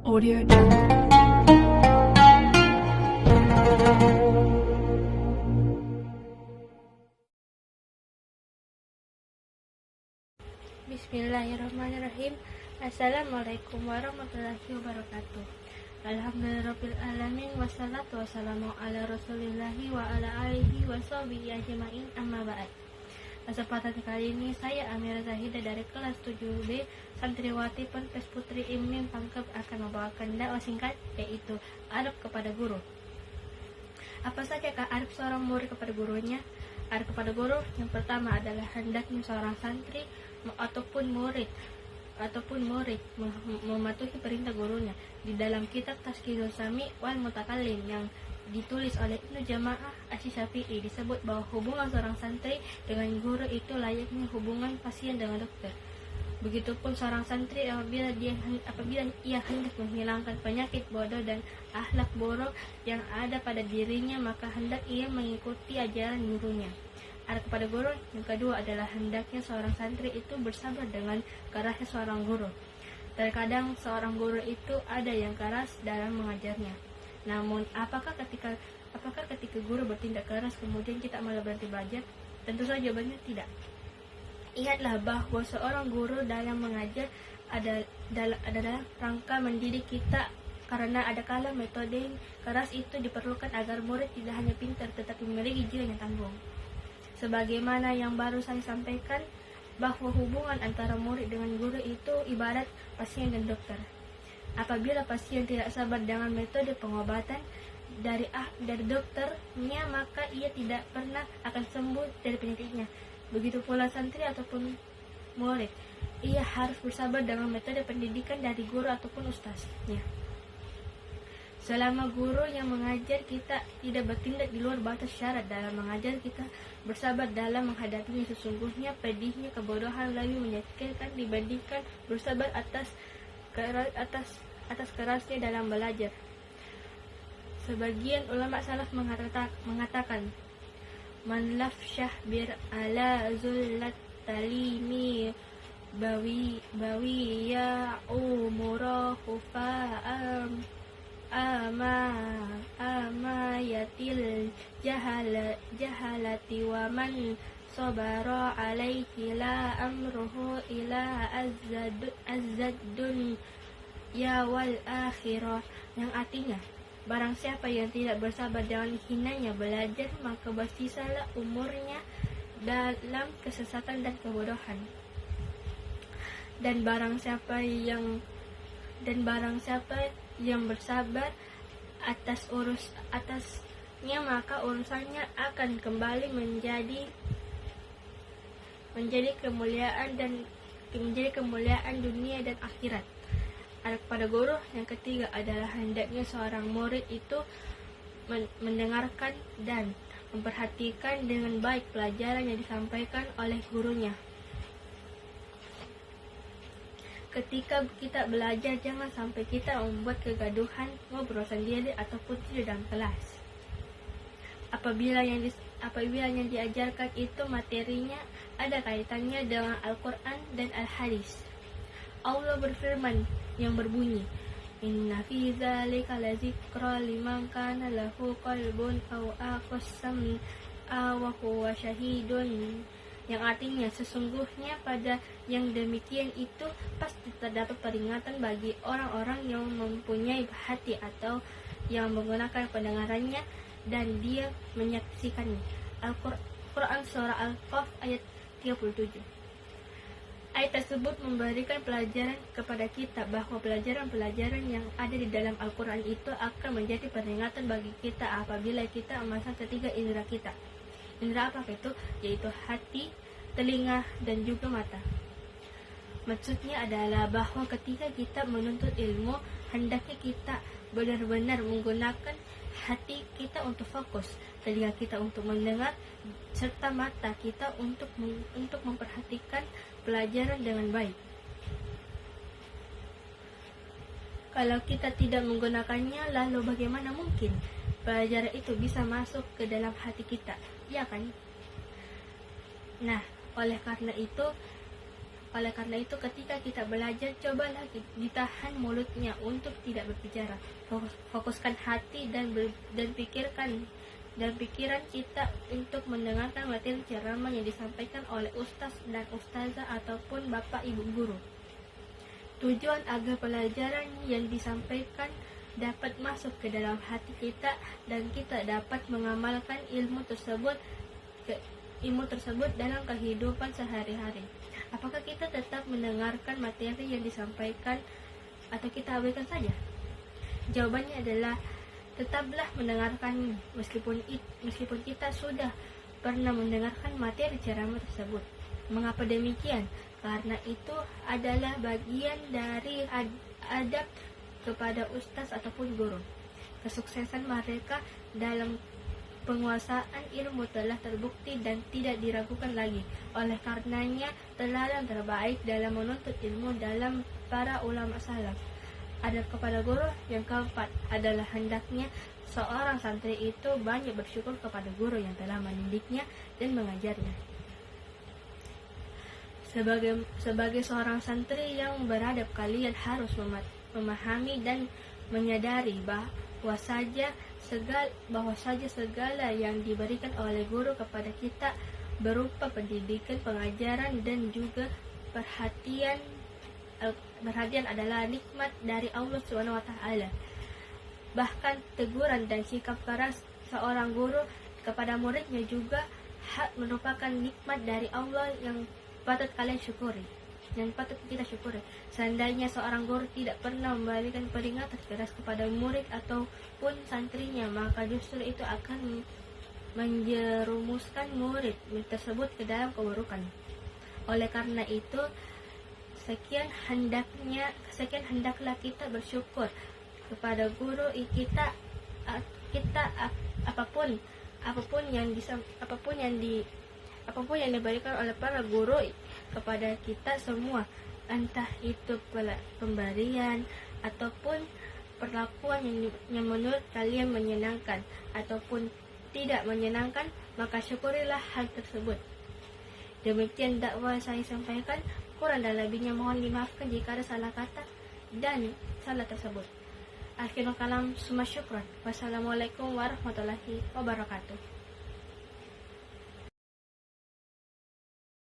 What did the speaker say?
Audio Jungle. Bismillahirrahmanirrahim. Assalamualaikum warahmatullahi wabarakatuh. Alhamdulillahirabbil alamin wassalatu wassalamu ala rasulillahi wa ala alihi wa sahbihi ajmain, amma ba'd. Kesempatan kali ini saya Amira Zahida dari kelas 7B Santriwati Ponpes Putri Imim Pangkep akan membawakan dakwah singkat, yaitu adab kepada guru. Apa sajakah adab seorang murid kepada gurunya? Adab kepada guru yang pertama adalah hendaknya seorang santri ataupun murid mematuhi perintah gurunya. Di dalam kitab Tazkirus Sami wal Mutakallim yang ditulis oleh Ibnu Jama'ah Asy-Syafi'i disebut bahwa hubungan seorang santri dengan guru itu layaknya hubungan pasien dengan dokter. Begitupun seorang santri apabila ia hendak menghilangkan penyakit bodoh dan akhlak buruk yang ada pada dirinya, maka hendak ia mengikuti ajaran gurunya. Adab kepada guru yang kedua adalah hendaknya seorang santri itu bersabar dengan kerasnya seorang guru. Terkadang seorang guru itu ada yang keras dalam mengajarnya. Namun, apakah ketika guru bertindak keras kemudian kita malah berhenti belajar? Tentu saja jawabannya tidak. Ingatlah bahwa seorang guru dalam mengajar adalah rangka mendidik kita, karena ada kala metode yang keras itu diperlukan agar murid tidak hanya pintar tetapi memiliki jiwa yang tangguh. Sebagaimana yang baru saya sampaikan, bahwa hubungan antara murid dengan guru itu ibarat pasien dan dokter. Apabila pasien tidak sabar dengan metode pengobatan dari dokternya, maka ia tidak pernah akan sembuh dari penyakitnya. Begitu pula santri ataupun murid, ia harus bersabar dengan metode pendidikan dari guru ataupun ustaznya. Selama guru yang mengajar kita tidak bertindak di luar batas syarat dalam mengajar, kita bersabar dalam menghadapinya. Sesungguhnya pedihnya kebodohan lebih menyakitkan dibandingkan bersabar atas kerasnya dalam belajar. Sebagian ulama salaf mengatakan, man lafsyah bir ala zullat talimi bawi ya umurahu fa'am ama yatil jahalati wa man sabara alaihi la amruhu ila azzadun ya wal akhirah, yang artinya barang siapa yang tidak bersabar dengan hinanya belajar, maka bersisalah umurnya dalam kesesatan dan kebodohan. Dan barang siapa yang bersabar atasnya, maka urusannya akan kembali menjadi kemuliaan dunia dan akhirat. Adab kepada guru yang ketiga adalah hendaknya seorang murid itu mendengarkan dan memperhatikan dengan baik pelajaran yang disampaikan oleh gurunya. Ketika kita belajar, jangan sampai kita membuat kegaduhan, ngobrol sendiri ataupun tidur dalam kelas. Apabila yang diajarkan itu materinya ada kaitannya dengan Al-Quran dan Al-Hadis. Allah berfirman yang berbunyi, inna fi dzalika lazikra liman kana lahu qalbun aw aqsam wa huwa syahidun, yang artinya sesungguhnya pada yang demikian itu pasti terdapat peringatan bagi orang-orang yang mempunyai hati atau yang menggunakan pendengarannya dan dia menyaksikannya. Al-Quran surah Al-Qaf ayat 37. Ayat tersebut memberikan pelajaran kepada kita bahwa pelajaran-pelajaran yang ada di dalam Al-Quran itu akan menjadi peringatan bagi kita apabila kita memasang ketiga indera kita. Indera apa itu? Yaitu hati, telinga, dan juga mata. Maksudnya adalah bahwa ketika kita menuntut ilmu, hendaknya kita benar-benar menggunakan hati kita untuk fokus, telinga kita untuk mendengar, serta mata kita untuk memperhatikan pelajaran dengan baik. Kalau kita tidak menggunakannya, lalu bagaimana mungkin pelajaran itu bisa masuk ke dalam hati kita? Ya kan? Nah, oleh karena itu Oleh karena itu, ketika kita belajar, cobalah ditahan mulutnya untuk tidak berbicara. Fokuskan hati dan pikiran kita untuk mendengarkan materi ceramah yang disampaikan oleh ustaz dan ustazah ataupun bapak ibu guru. Tujuan agar pelajaran yang disampaikan dapat masuk ke dalam hati kita dan kita dapat mengamalkan ilmu tersebut dalam kehidupan sehari-hari. Apakah kita tetap mendengarkan materi yang disampaikan atau kita abaikan saja? Jawabannya adalah tetaplah mendengarkan meskipun kita sudah pernah mendengarkan materi ceramah tersebut. Mengapa demikian? Karena itu adalah bagian dari adab kepada ustaz ataupun guru. Kesuksesan mereka dalam penguasaan ilmu telah terbukti dan tidak diragukan lagi. Oleh karenanya, teladan terbaik dalam menuntut ilmu dalam para ulama salaf. Adab kepada guru yang keempat adalah hendaknya seorang santri itu banyak bersyukur kepada guru yang telah mendidiknya dan mengajarnya. Sebagai seorang santri yang beradab, kalian harus memahami dan menyadari bahwa segala yang diberikan oleh guru kepada kita berupa pendidikan, pengajaran, dan juga perhatian adalah nikmat dari Allah SWT. Bahkan teguran dan sikap keras seorang guru kepada muridnya juga merupakan nikmat dari Allah yang patut kalian syukuri, yang patut kita syukuri. Seandainya seorang guru tidak pernah memberikan peringatan keras kepada murid ataupun santrinya, maka justru itu akan menjerumuskan murid tersebut ke dalam keburukan. Oleh karena itu, sekian hendaklah kita bersyukur kepada guru kita apapun yang diberikan oleh para guru kepada kita semua, entah itu pemberian ataupun perlakuan yang menurut kalian menyenangkan ataupun tidak menyenangkan, maka syukurilah hal tersebut. Demikian dakwah saya sampaikan, kurang dan lebihnya mohon dimaafkan jika ada salah kata dan salah tersebut. Akhirul kalam, summa syukran. Wassalamualaikum warahmatullahi wabarakatuh.